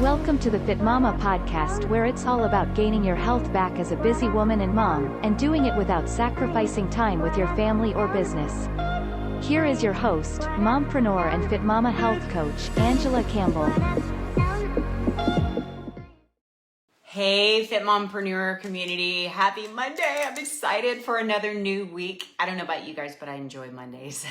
Welcome to the Fitmama podcast, where it's all about gaining your health back as a busy woman and mom, and doing it without sacrificing time with your family or business. Here is your host, mompreneur and Fitmama health coach, Angela Campbell. Hey, Fit Mompreneur community. Happy Monday. I'm excited for another new week. I don't know about you guys, but I enjoy Mondays.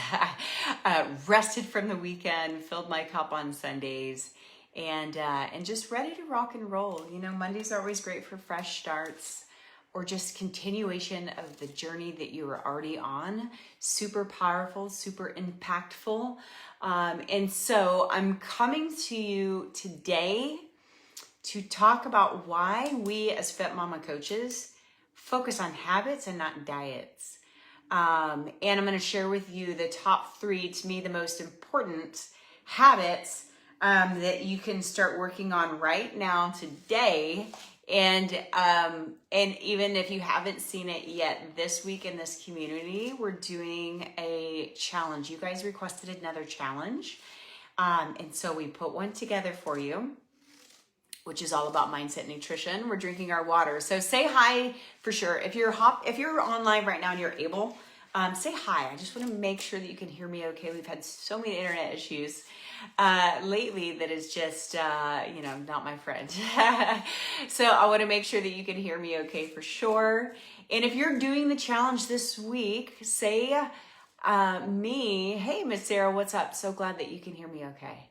Rested from the weekend, filled my cup on Sundays, and just ready to rock and roll. You know, Mondays are always great for fresh starts or just continuation of the journey that you were already on. Super powerful, super impactful. And so I'm coming to you today to talk about why we as Fitmama coaches focus on habits and not diets. And I'm going to share with you the top 3, to me, the most important habits that you can start working on right now today. And even if you haven't seen it yet, this week in this community, we're doing a challenge. You guys requested another challenge. And so we put one together for you, which is all about mindset and nutrition. We're drinking our water. So say hi for sure. If you're online right now and you're able, say hi. I just want to make sure that you can hear me okay. We've had so many internet issues lately that is just, not my friend. So I want to make sure that you can hear me okay for sure. And if you're doing the challenge this week, say me, hey, Miss Sarah, what's up? So glad that you can hear me okay.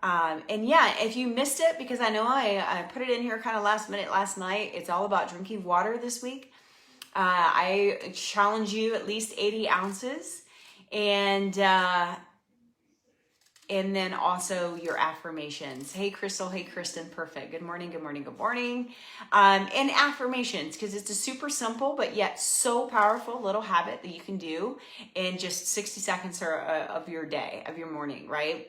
And yeah, if you missed it, because I know I put it in here kind of last minute last night, it's all about drinking water this week. I challenge you at least 80 ounces and then also your affirmations. Hey, Crystal. Hey, Kristen. Perfect. Good morning. Good morning. Good morning. And affirmations, because it's a super simple, but yet so powerful little habit that you can do in just 60 seconds of your day, of your morning, right?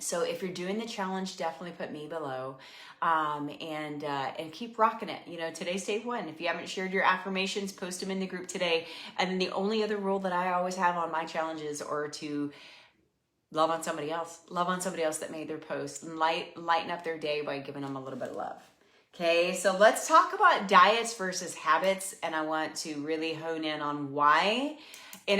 So if you're doing the challenge, definitely put me below, and keep rocking it. You know, today's day 1. If you haven't shared your affirmations, post them in the group today. And then the only other rule that I always have on my challenges are to love on somebody else that made their post, and lighten up their day by giving them a little bit of love. Okay, so let's talk about diets versus habits, and I want to really hone in on why. We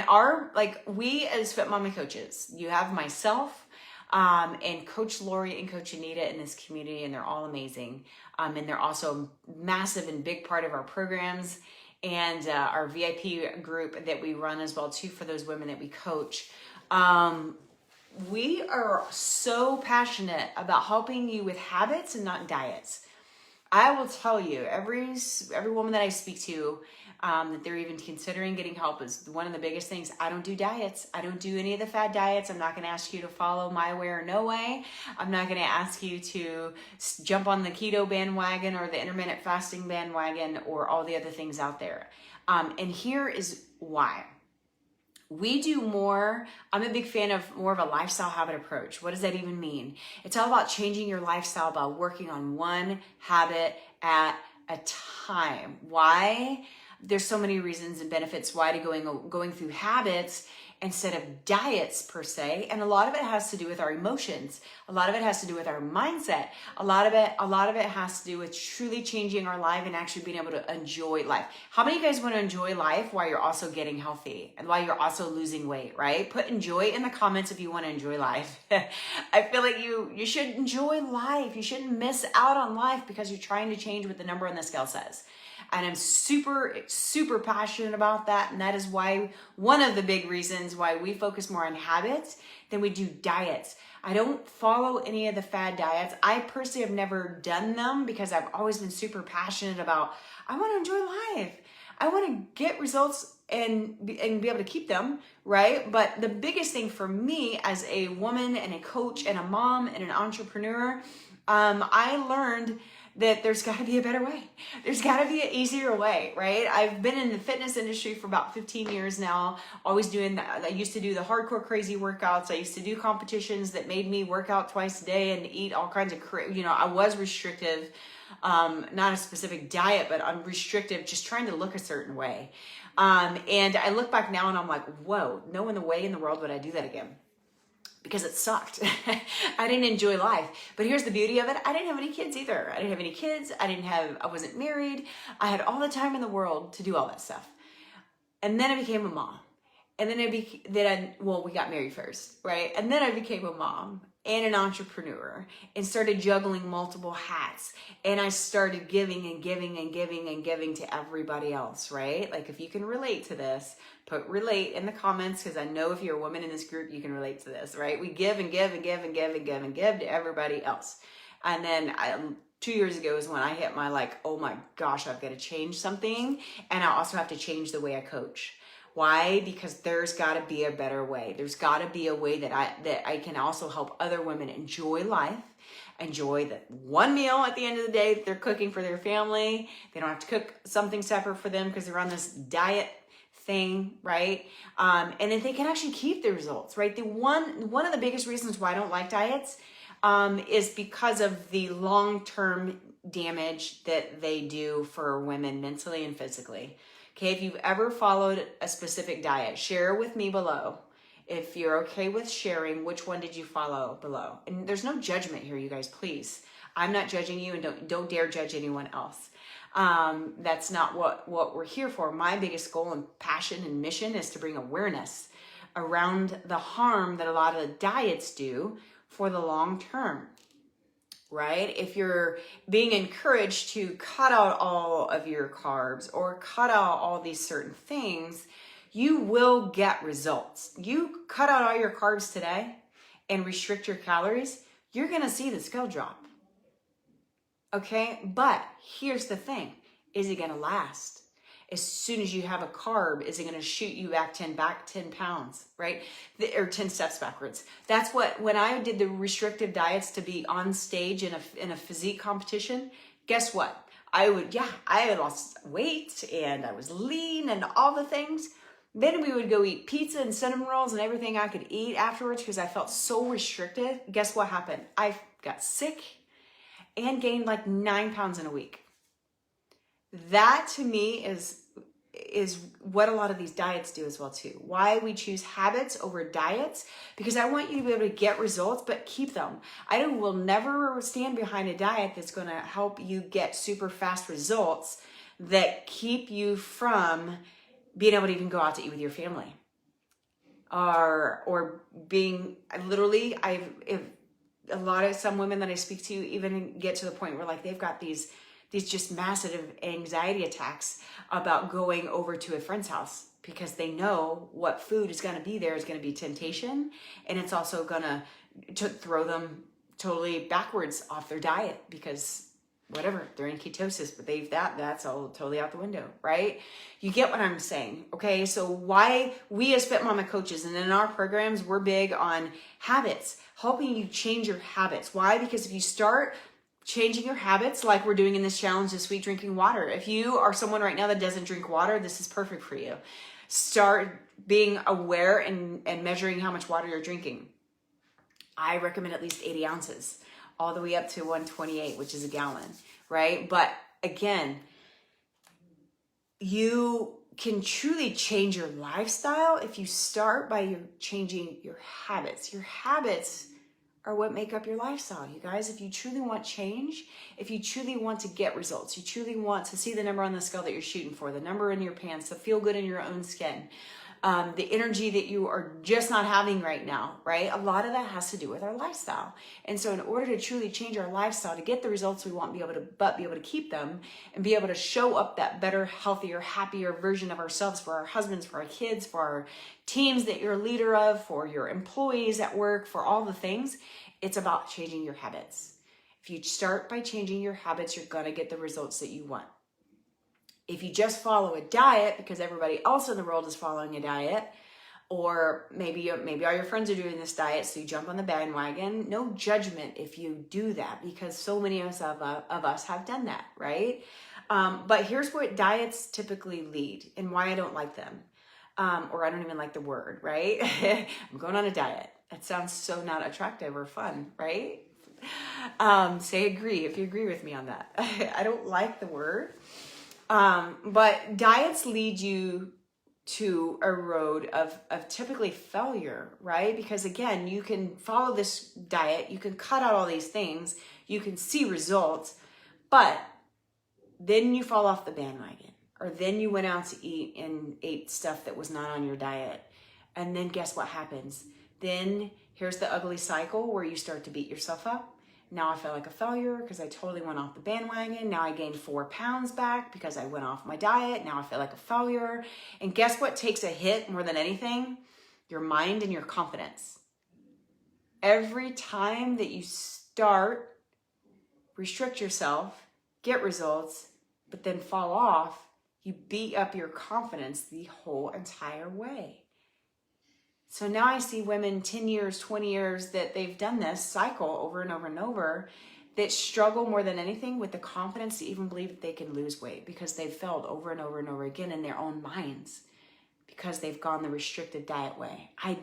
as Fitmama coaches, you have myself, and Coach Lori and Coach Anita in this community, and they're all amazing. And they're also a massive and big part of our programs and our VIP group that we run as well too for those women that we coach. We are so passionate about helping you with habits and not diets. I will tell you, every woman that I speak to, that they're even considering getting help, is one of the biggest things. I don't do diets. I don't do any of the fad diets. I'm not going to ask you to follow my way or no way. I'm not going to ask you to jump on the keto bandwagon or the intermittent fasting bandwagon or all the other things out there. And here is why. We do more. I'm a big fan of more of a lifestyle habit approach. What does that even mean? It's all about changing your lifestyle by working on one habit at a time. Why? There's so many reasons and benefits why to going through habits instead of diets per se. And a lot of it has to do with our emotions. A lot of it has to do with our mindset. A lot of it has to do with truly changing our life and actually being able to enjoy life. How many of you guys want to enjoy life while you're also getting healthy and while you're also losing weight, right? Put enjoy in the comments if you want to enjoy life. I feel like you should enjoy life. You shouldn't miss out on life because you're trying to change what the number on the scale says. And I'm super, super passionate about that. And that is why one of the big reasons why we focus more on habits than we do diets. I don't follow any of the fad diets. I personally have never done them because I've always been super passionate about, I want to enjoy life. I want to get results and be able to keep them, right? But the biggest thing for me as a woman and a coach and a mom and an entrepreneur, I learned that there's got to be a better way. There's got to be an easier way, right? I've been in the fitness industry for about 15 years now, always doing that. I used to do the hardcore crazy workouts. I used to do competitions that made me work out twice a day and eat all kinds of, I was restrictive, not a specific diet, but I'm restrictive, just trying to look a certain way. And I look back now and I'm like, whoa, no way in the world would I do that again. because it sucked. I didn't enjoy life. But here's the beauty of it. I didn't have any kids either. I didn't have any kids. I wasn't married. I had all the time in the world to do all that stuff. And then I became a mom. And then we got married first, right? And then I became a mom and an entrepreneur and started juggling multiple hats. And I started giving and giving and giving and giving to everybody else, right? Like if you can relate to this, put relate in the comments, because I know if you're a woman in this group, you can relate to this, right? We give and give and give and give and give and give to everybody else. And then 2 years ago is when I hit my oh my gosh, I've got to change something. And I also have to change the way I coach. Why? Because there's got to be a better way. There's got to be a way that I can also help other women enjoy life, enjoy the one meal at the end of the day that they're cooking for their family. They don't have to cook something separate for them because they're on this diet thing, right? And then they can actually keep the results, right? One of the biggest reasons why I don't like diets is because of the long-term damage that they do for women mentally and physically. Okay, if you've ever followed a specific diet, share with me below. If you're okay with sharing, which one did you follow below? And there's no judgment here, you guys, please. I'm not judging you, and don't dare judge anyone else. That's not what we're here for. My biggest goal and passion and mission is to bring awareness around the harm that a lot of the diets do for the long term. Right? If you're being encouraged to cut out all of your carbs or cut out all these certain things, you will get results. You cut out all your carbs today and restrict your calories, you're going to see the scale drop. Okay? But here's the thing. Is it going to last? As soon as you have a carb, is it going to shoot you back 10 pounds, right? Or 10 steps backwards. That's when I did the restrictive diets to be on stage in a physique competition, guess what? I had lost weight and I was lean and all the things. Then we would go eat pizza and cinnamon rolls and everything I could eat afterwards because I felt so restricted. Guess what happened? I got sick and gained 9 pounds in a week. That to me is what a lot of these diets do as well too. Why we choose habits over diets, because I want you to be able to get results, but keep them. I will never stand behind a diet that's going to help you get super fast results that keep you from being able to even go out to eat with your family. Or being some women that I speak to even get to the point where they've got these just massive anxiety attacks about going over to a friend's house because they know what food is going to be there is going to be temptation, and it's also going to throw them totally backwards off their diet because whatever, they're in ketosis, but that's all totally out the window, right? You get what I'm saying, okay? So why we as Fitmama coaches and in our programs, we're big on habits, helping you change your habits. Why? Because if you start changing your habits like we're doing in this challenge this week, drinking water. If you are someone right now that doesn't drink water, this is perfect for you. Start being aware and measuring how much water you're drinking. I recommend at least 80 ounces, all the way up to 128, which is a gallon, right? But again, you can truly change your lifestyle if you start by changing your habits. Your habits are what make up your lifestyle, you guys. If you truly want change, if you truly want to get results, you truly want to see the number on the scale that you're shooting for, the number in your pants, to feel good in your own skin, the energy that you are just not having right now, right? A lot of that has to do with our lifestyle. And so in order to truly change our lifestyle, to get the results we want, be able to keep them and be able to show up that better, healthier, happier version of ourselves for our husbands, for our kids, for our teams that you're a leader of, for your employees at work, for all the things, it's about changing your habits. If you start by changing your habits, you're going to get the results that you want. If you just follow a diet because everybody else in the world is following a diet, or maybe all your friends are doing this diet, so you jump on the bandwagon, no judgment if you do that, because so many of us have done that, right? But here's what diets typically lead and why I don't like them. Or I don't even like the word, right? I'm going on a diet. That sounds so not attractive or fun, right? Say agree if you agree with me on that. I don't like the word. But diets lead you to a road of typically failure, right? Because again, you can follow this diet, you can cut out all these things, you can see results, but then you fall off the bandwagon, or then you went out to eat and ate stuff that was not on your diet. And then guess what happens? Then here's the ugly cycle where you start to beat yourself up. Now I feel like a failure because I totally went off the bandwagon. Now I gained 4 pounds back because I went off my diet. Now I feel like a failure. And guess what takes a hit more than anything? Your mind and your confidence. Every time that you start, restrict yourself, get results, but then fall off, you beat up your confidence the whole entire way. So now I see women 10 years, 20 years that they've done this cycle over and over and over that struggle more than anything with the confidence to even believe that they can lose weight because they've failed over and over and over again in their own minds because they've gone the restricted diet way. I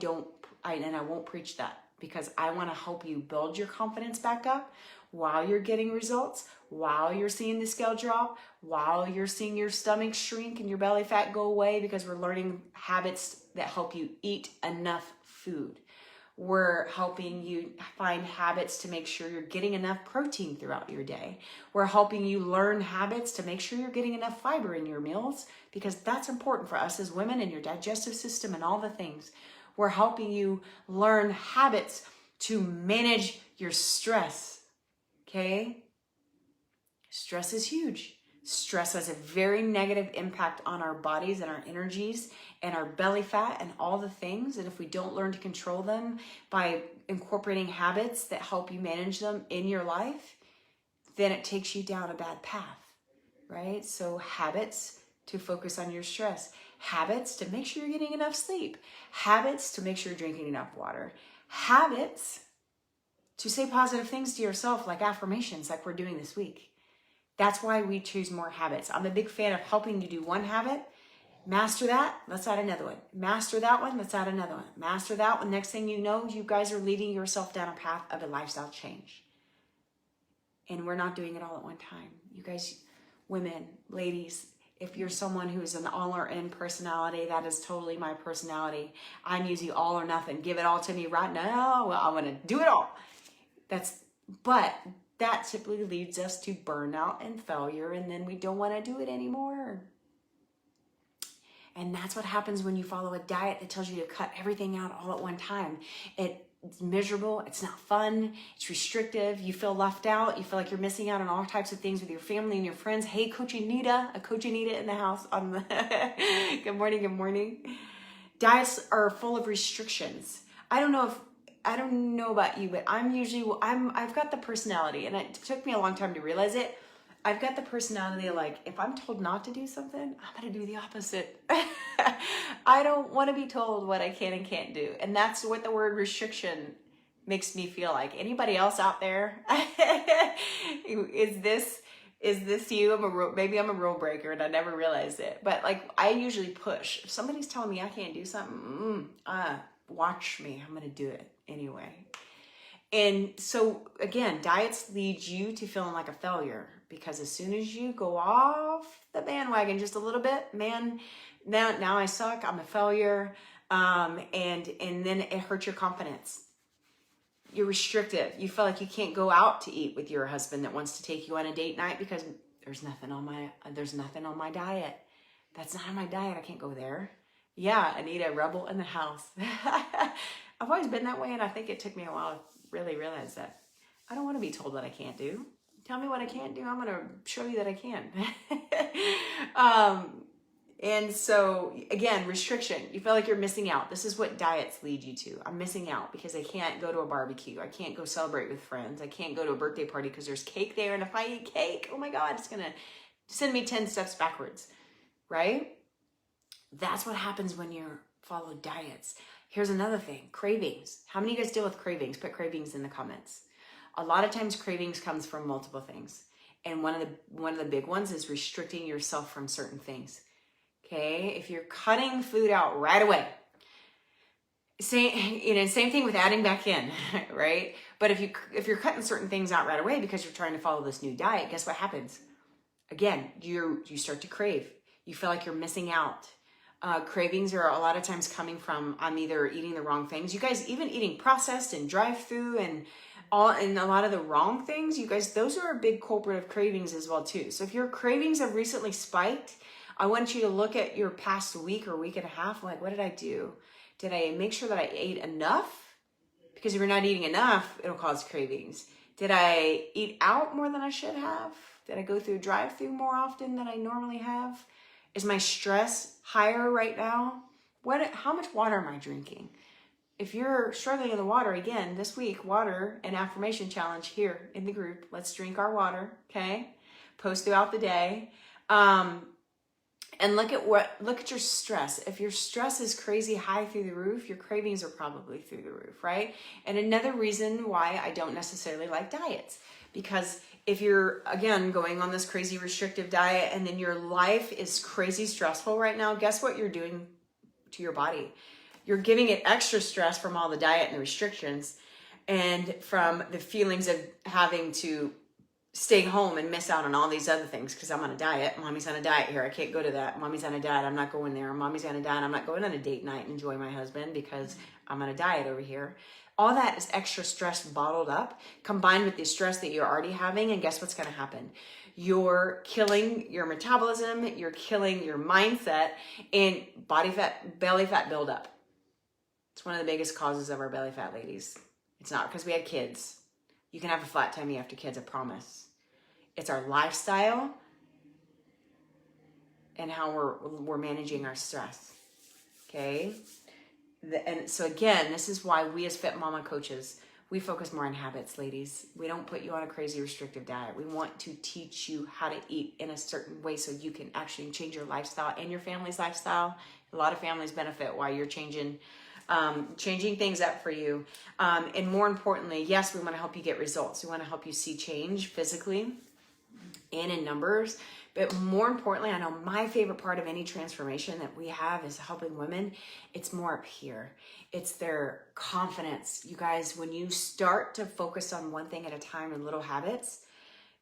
won't preach that because I want to help you build your confidence back up while you're getting results, while you're seeing the scale drop, while you're seeing your stomach shrink and your belly fat go away because we're learning habits that help you eat enough food. We're helping you find habits to make sure you're getting enough protein throughout your day. We're helping you learn habits to make sure you're getting enough fiber in your meals because that's important for us as women and your digestive system and all the things. We're helping you learn habits to manage your stress, okay? Stress is huge. Stress has a very negative impact on our bodies and our energies and our belly fat and all the things. And if we don't learn to control them by incorporating habits that help you manage them in your life, then it takes you down a bad path, right? So habits to focus on your stress, habits to make sure you're getting enough sleep, habits to make sure you're drinking enough water, habits to say positive things to yourself like affirmations like we're doing this week. That's why we choose more habits. I'm a big fan of helping you do one habit, master that, let's add another one. Master that one, let's add another one. Master that one, next thing you know, you guys are leading yourself down a path of a lifestyle change. And we're not doing it all at one time. You guys, women, ladies, if you're someone who is an all or in personality, that is totally my personality. I'm usually all or nothing. Give it all to me right now. Well, I want to do it all. But that typically leads us to burnout and failure, and then we don't want to do it anymore. And that's what happens when you follow a diet that tells you to cut everything out all at one time. It's miserable, it's not fun, it's restrictive, you feel left out, you feel like you're missing out on all types of things with your family and your friends. Hey, Coach Anita, Coach Anita in the house on the good morning. Diets are full of restrictions. I don't know about you, but I've got the personality, and it took me a long time to realize it. I've got the personality like, if I'm told not to do something, I'm going to do the opposite. I don't want to be told what I can and can't do. And that's what the word restriction makes me feel like. Anybody else out there? Is this you? Maybe I'm a rule breaker and I never realized it. But like, I usually push. If somebody's telling me I can't do something, watch me. I'm going to do it anyway. And so again, diets lead you to feeling like a failure because as soon as you go off the bandwagon just a little bit, man, now I suck, I'm a failure, and then it hurts your confidence. You're restrictive. You feel like you can't go out to eat with your husband that wants to take you on a date night because there's nothing on my diet. That's not on my diet. I can't go there. Yeah, Anita, rebel in the house. I've always been that way, and I think it took me a while to really realize that. I don't want to be told what I can't do. Tell me what I can't do. I'm going to show you that I can. And so, again, restriction. You feel like you're missing out. This is what diets lead you to. I'm missing out because I can't go to a barbecue. I can't go celebrate with friends. I can't go to a birthday party because there's cake there. And if I eat cake, oh my God, it's going to send me 10 steps backwards, right? That's what happens when you follow diets. Here's another thing, cravings. How many of you guys deal with cravings? Put cravings in the comments. A lot of times cravings comes from multiple things. And one of the big ones is restricting yourself from certain things. Okay, if you're cutting food out right away, same thing with adding back in, right? But if you're cutting certain things out right away because you're trying to follow this new diet, guess what happens? Again, you start to crave. You feel like you're missing out. Cravings are a lot of times coming from I'm either eating the wrong things. You guys, even eating processed and drive-through and a lot of the wrong things, you guys, those are a big culprit of cravings as well too. So if your cravings have recently spiked, I want you to look at your past week or week and a half. Like, what did I do? Did I make sure that I ate enough? Because if you're not eating enough, it'll cause cravings. Did I eat out more than I should have? Did I go through drive-through more often than I normally have? Is my stress higher right now? How much water am I drinking? If you're struggling in the water, again, this week, water and affirmation challenge here in the group. Let's drink our water, okay? Post throughout the day. And look at your stress. If your stress is crazy high through the roof, your cravings are probably through the roof, right? And another reason why I don't necessarily like diets, because if you're, again, going on this crazy restrictive diet and then your life is crazy stressful right now, guess what you're doing to your body? You're giving it extra stress from all the diet and the restrictions and from the feelings of having to stay home and miss out on all these other things because I'm on a diet. Mommy's on a diet here. I can't go to that. Mommy's on a diet. I'm not going there. Mommy's on a diet. I'm not going on a date night and enjoy my husband because I'm on a diet over here. All that is extra stress bottled up, combined with the stress that you're already having. And guess what's going to happen? You're killing your metabolism. You're killing your mindset, and body fat, belly fat buildup. It's one of the biggest causes of our belly fat, ladies. It's not because we had kids. You can have a flat tummy after kids, I promise. It's our lifestyle and how we're managing our stress, okay? And so again, this is why we as Fitmama coaches, we focus more on habits, ladies. We don't put you on a crazy restrictive diet. We want to teach you how to eat in a certain way so you can actually change your lifestyle and your family's lifestyle. A lot of families benefit while you're changing things up for you. And more importantly, yes, we want to help you get results. We want to help you see change physically and in numbers. But more importantly, I know my favorite part of any transformation that we have is helping women. It's more up here. It's their confidence. You guys, when you start to focus on one thing at a time in little habits,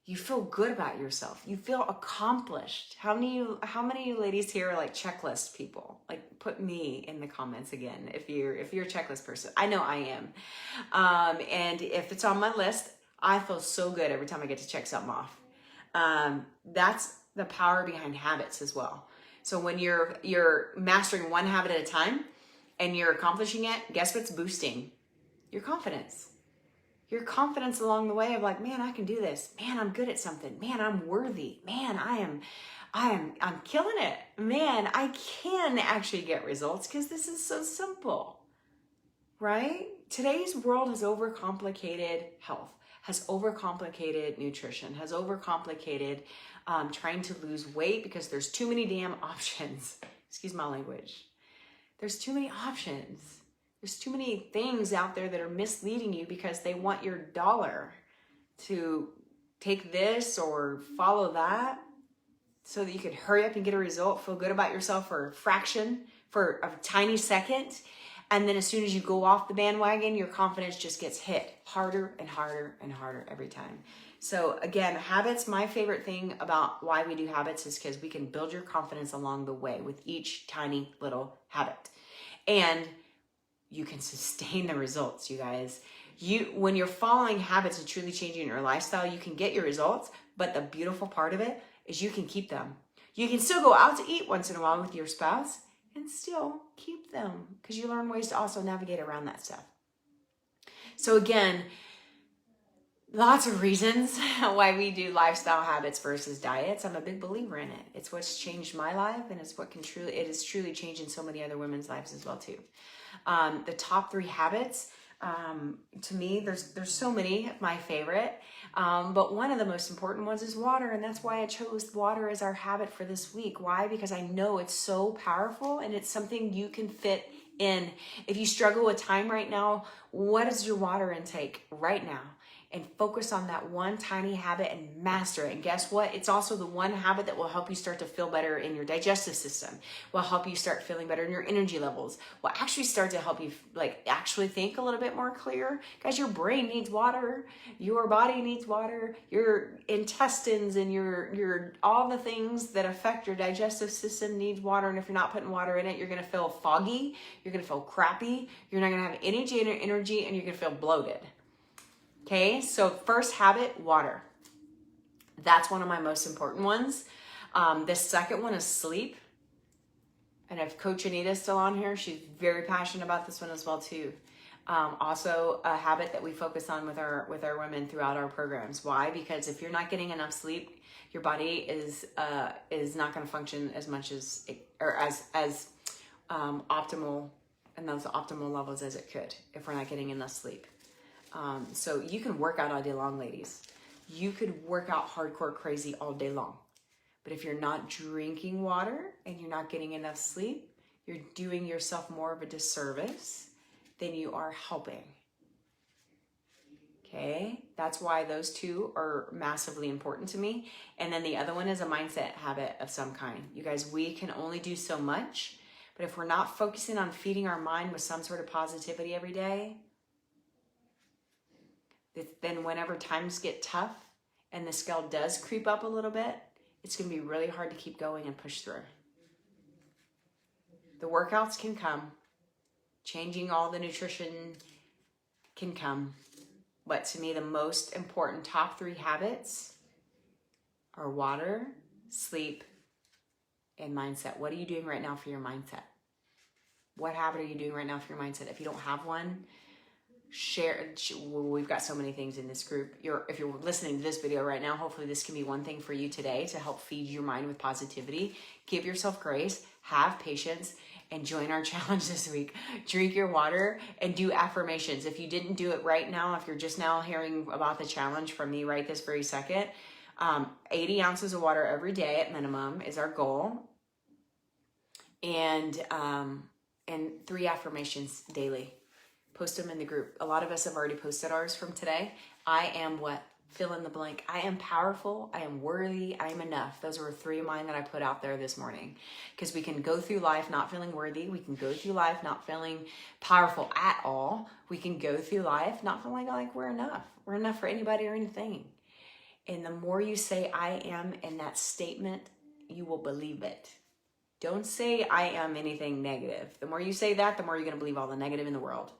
you feel good about yourself. You feel accomplished. How many of you ladies here are like checklist people? Like, put me in the comments again if you're a checklist person. I know I am. And if it's on my list, I feel so good every time I get to check something off. That's the power behind habits as well. So when you're mastering one habit at a time and you're accomplishing it, guess what's boosting? Your confidence. Your confidence along the way of like, man, I can do this. Man, I'm good at something. Man, I'm worthy. Man, I'm killing it. Man, I can actually get results because this is so simple, right? Today's world has overcomplicated health, has overcomplicated nutrition, has overcomplicated trying to lose weight because there's too many damn options. Excuse my language. There's too many options. There's too many things out there that are misleading you because they want your dollar to take this or follow that so that you could hurry up and get a result, feel good about yourself for a fraction, for a tiny second. And then as soon as you go off the bandwagon, your confidence just gets hit harder and harder and harder every time. So again, habits, my favorite thing about why we do habits is because we can build your confidence along the way with each tiny little habit. And you can sustain the results, you guys. When you're following habits and truly changing your lifestyle, you can get your results, but the beautiful part of it is you can keep them. You can still go out to eat once in a while with your spouse and still keep them because you learn ways to also navigate around that stuff. So again, lots of reasons why we do lifestyle habits versus diets. I'm a big believer in it. It's what's changed my life, and it's what it is truly changing so many other women's lives as well too. The top 3 habits, to me, there's so many of my favorite, but one of the most important ones is water, and that's why I chose water as our habit for this week. Why? Because I know it's so powerful, and it's something you can fit in. If you struggle with time right now, what is your water intake right now? and focus on that one tiny habit and master it. And guess what? It's also the one habit that will help you start to feel better in your digestive system, will help you start feeling better in your energy levels, will actually start to help you actually think a little bit more clear. Guys, your brain needs water, your body needs water, your intestines and your all the things that affect your digestive system needs water. And if you're not putting water in it, you're gonna feel foggy, you're gonna feel crappy, you're not gonna have any energy, and you're gonna feel bloated. Okay, so first habit, water. That's one of my most important ones. The second one is sleep. And if Coach Anita's still on here, she's very passionate about this one as well too. Also a habit that we focus on with our women throughout our programs. Why? Because if you're not getting enough sleep, your body is not going to function as much as optimal and those optimal levels as it could if we're not getting enough sleep. So you can work out all day long, ladies. You could work out hardcore crazy all day long. But if you're not drinking water and you're not getting enough sleep, you're doing yourself more of a disservice than you are helping. Okay? That's why those two are massively important to me. And then the other one is a mindset habit of some kind. You guys, we can only do so much, but if we're not focusing on feeding our mind with some sort of positivity every day, then whenever times get tough and the scale does creep up a little bit, it's going to be really hard to keep going and push through. The workouts can come. Changing all the nutrition can come. But to me, the most important top 3 habits are water, sleep, and mindset. What are you doing right now for your mindset? What habit are you doing right now for your mindset? If you don't have one, share. We've got so many things in this group. If you're listening to this video right now, hopefully this can be one thing for you today to help feed your mind with positivity. Give yourself grace, have patience, and join our challenge this week. Drink your water and do affirmations. If you didn't do it right now, if you're just now hearing about the challenge from me right this very second, 80 ounces of water every day at minimum is our goal. And 3 affirmations daily. Post them in the group. A lot of us have already posted ours from today. I am what? Fill in the blank. I am powerful. I am worthy. I am enough. Those were 3 of mine that I put out there this morning. Because we can go through life not feeling worthy. We can go through life not feeling powerful at all. We can go through life not feeling like we're enough. We're enough for anybody or anything. And the more you say I am in that statement, you will believe it. Don't say I am anything negative. The more you say that, the more you're going to believe all the negative in the world.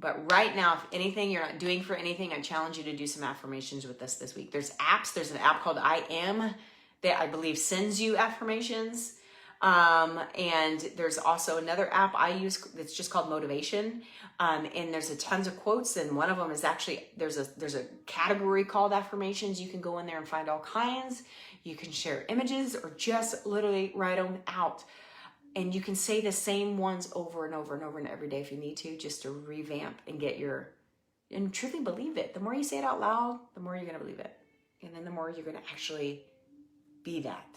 But right now, if anything you're not doing for anything, I challenge you to do some affirmations with us this week. There's apps. There's an app called I Am that I believe sends you affirmations. And there's also another app I use that's just called Motivation. And there's tons of quotes. And one of them is actually, there's a category called affirmations. You can go in there and find all kinds. You can share images or just literally write them out. And you can say the same ones over and over and over and every day if you need to, just to revamp and and truly believe it. The more you say it out loud, the more you're going to believe it. And then the more you're going to actually be that.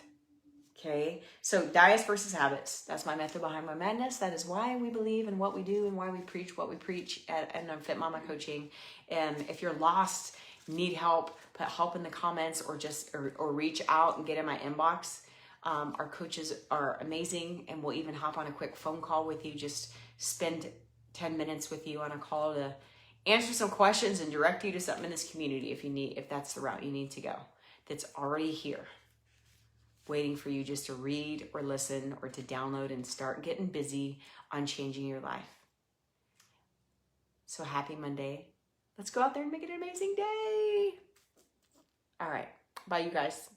Okay. So diets versus habits. That's my method behind my madness. That is why we believe in what we do and why we preach what we preach at Fitmama coaching. And if you're lost, need help, put help in the comments or reach out and get in my inbox. Our coaches are amazing, and we'll even hop on a quick phone call with you, just spend 10 minutes with you on a call to answer some questions and direct you to something in this community if that's the route you need to go. That's already here, waiting for you just to read or listen or to download and start getting busy on changing your life. So happy Monday. Let's go out there and make it an amazing day. All right. Bye, you guys.